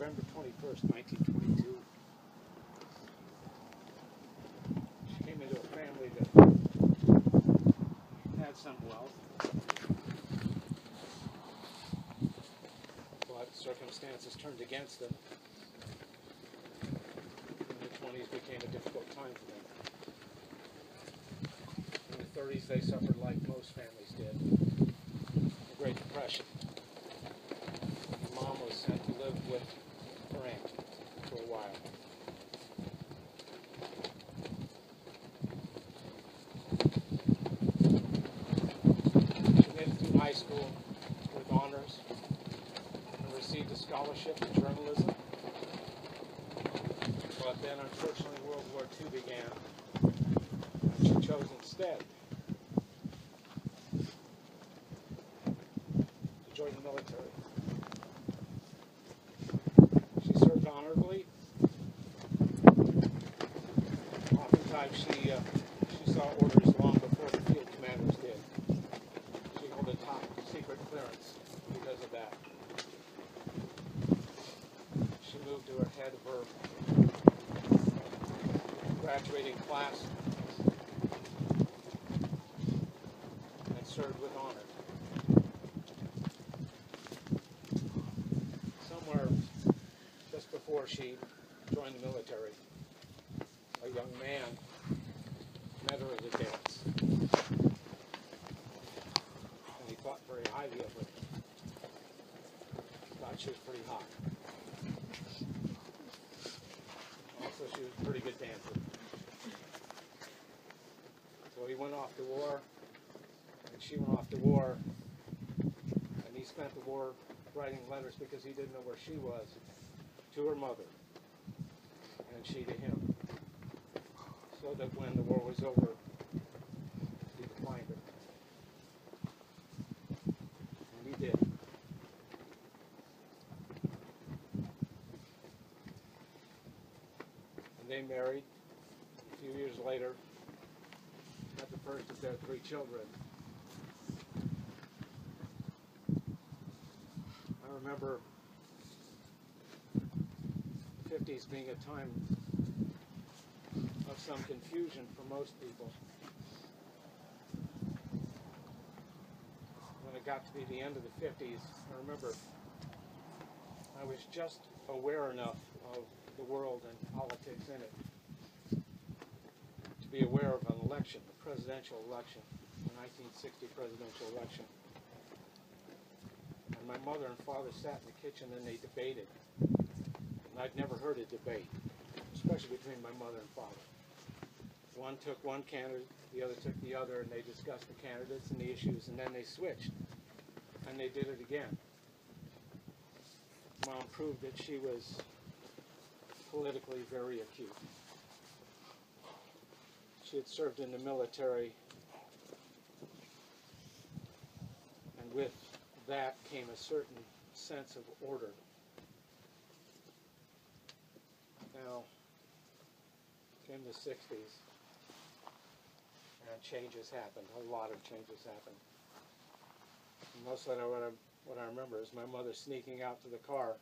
November 21st, 1922. She came into a family that had some wealth, but circumstances turned against them. In the 20s became a difficult time for them. In the 30s, they suffered like most families did, the Great Depression. Mom was sent to live with her aunt for a while. She made it through high school with honors and received a scholarship in journalism. But then, unfortunately, World War II began, and she chose instead to join the military. She served honorably. Oftentimes she saw orders long before the field commanders did. She held a top secret clearance because of that. She moved to her head of her graduating class and served with honor. Somewhere just before she joined the military, a young man met her at a dance, and he thought very highly of her. Thought she was pretty hot. Also, she was a pretty good dancer. So he went off to war, and she went off to war, and he spent the war writing letters because he didn't know where she was, to her mother, and she to him, so that when the war was over, he could find her. And he did. And they married. A few years later, had the first of their 3 children. I remember the 50s being a time of some confusion for most people. When it got to be the end of the 50s, I remember I was just aware enough of the world and politics in it to be aware of an election, the presidential election, the 1960 presidential election. And my mother and father sat in the kitchen and they debated. And I'd never heard a debate, especially between my mother and father. One took one candidate, the other took the other, and they discussed the candidates and the issues, and then they switched. And they did it again. Mom proved that she was politically very acute. She had served in the military, and with that came a certain sense of order. Now, came the 60s, and changes happened. A lot of changes happened. And mostly what I remember is my mother sneaking out to the car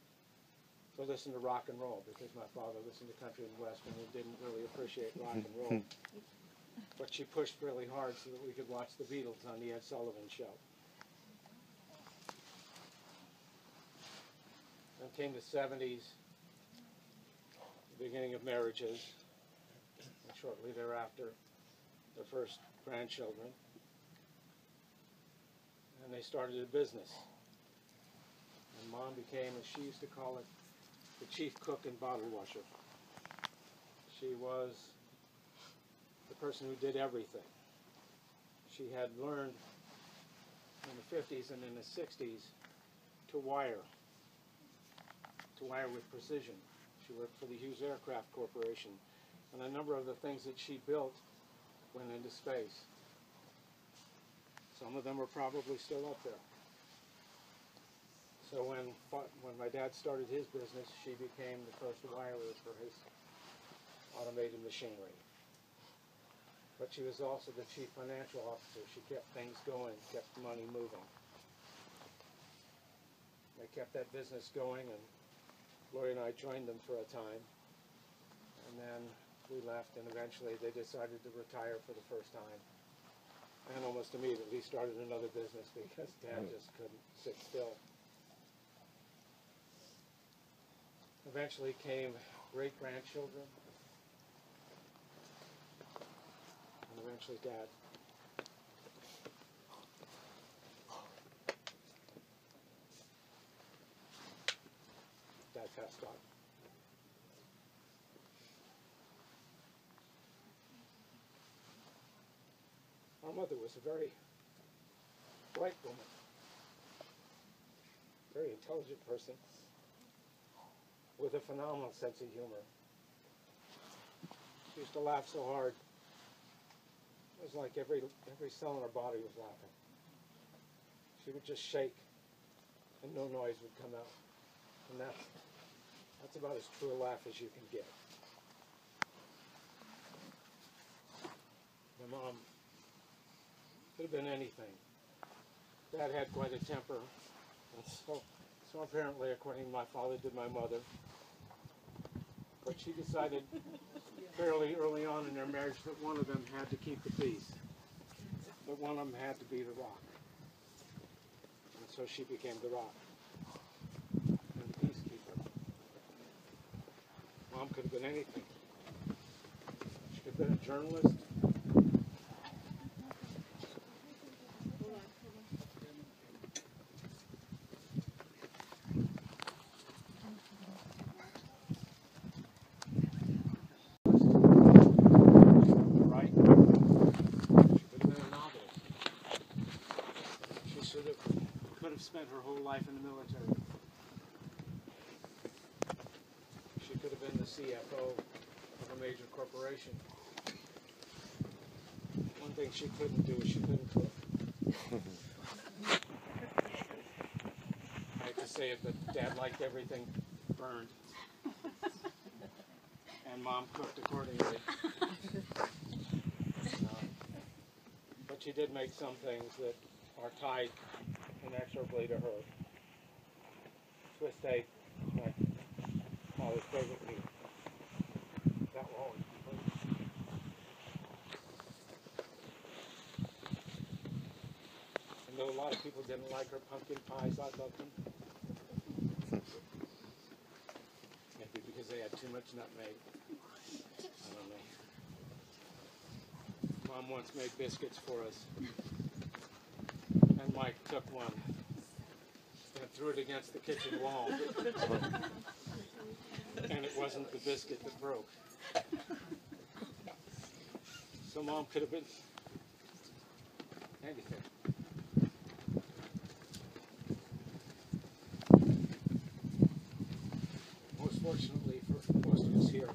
to listen to rock and roll, because my father listened to country and western and didn't really appreciate rock and roll. But she pushed really hard so that we could watch the Beatles on the Ed Sullivan Show. Then came the 70s, the beginning of marriages, and shortly thereafter, their first grandchildren. And they started a business. And Mom became, as she used to call it, the chief cook and bottle washer. She was the person who did everything. She had learned in the 50s and in the 60s to wire with precision. She worked for the Hughes Aircraft Corporation, and a number of the things that she built went into space. Some of them are probably still up there. So when my dad started his business, she became the first wirer for his automated machinery. But she was also the chief financial officer. She kept things going, kept the money moving. They kept that business going, and Lori and I joined them for a time, and then we left, and eventually they decided to retire for the first time, and almost immediately started another business because Dad just couldn't sit still. Eventually came great-grandchildren, and eventually Dad. Dad passed on. Our mother was a very bright woman, very intelligent person, with a phenomenal sense of humor. She used to laugh so hard, it was like every cell in her body was laughing. She would just shake, and no noise would come out. And that's about as true a laugh as you can get. My mom could have been anything. Dad had quite a temper, and so apparently, according to my father, did my mother. But she decided fairly early on in their marriage that one of them had to keep the peace, that one of them had to be the rock. And so she became the rock and the peacekeeper. Mom could have been anything. She could have been a journalist. Spent her whole life in the military. She could have been the CFO of a major corporation. One thing she couldn't do is she couldn't cook. I hate to say it, but Dad liked everything burned. And Mom cooked accordingly. But she did make some things that are tied inexorably to her. Swiss steak, my father's favorite meat. That will always be her. And though a lot of people didn't like her pumpkin pies, I loved them. Maybe because they had too much nutmeg. I don't know. Mom once made biscuits for us. And Mike took one and threw it against the kitchen wall. And it wasn't the biscuit that broke. So Mom could have been anything. Most fortunately for most of us here,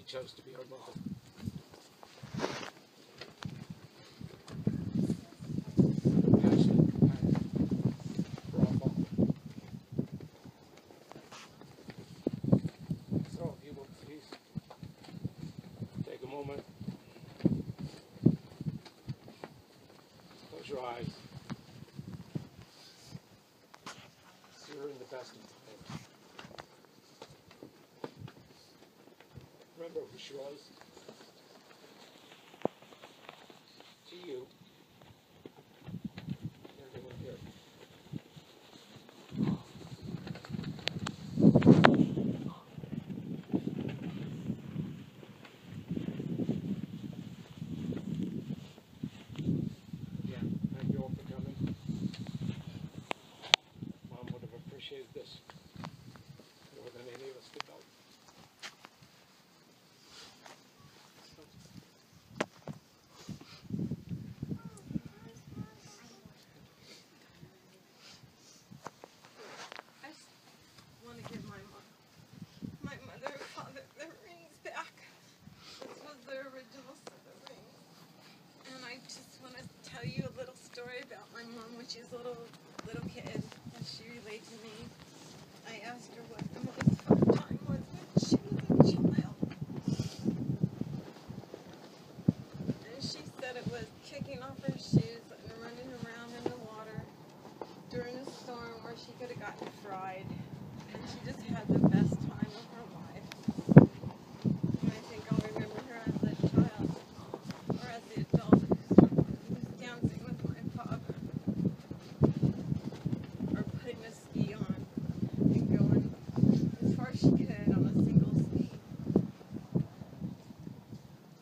chose to be our mother. Passionate for our father. So if you will please take a moment, close your eyes. You're in the best of times. Remember who she was to you. Everyone here. Yeah, thank you all for coming. Mom would have appreciated this more than any of us could know. When she was a little kid, and she relayed to me, I asked her what the most tough time was when she was a child. her shoes and running around in the water during a storm where she could have gotten fried. And she just had the best time of her life. And I think I'll remember her as a child, or as the adult who was dancing with my father, or putting a ski on and going as far as she could on a single ski.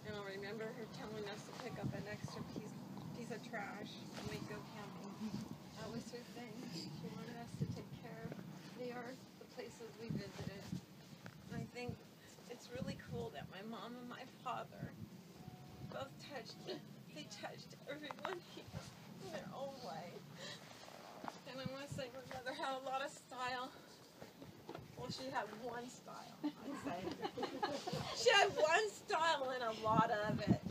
And I'll remember her telling us to pick up an extra piece of trash when we go camping. That was her thing. She wanted us to take care of the earth, the places we visited. And I think it's really cool that my mom and my father both they touched everyone here in their own way. And I want to say my mother had a lot of style. Well, she had one style, I'd say. She had one style and a lot of it.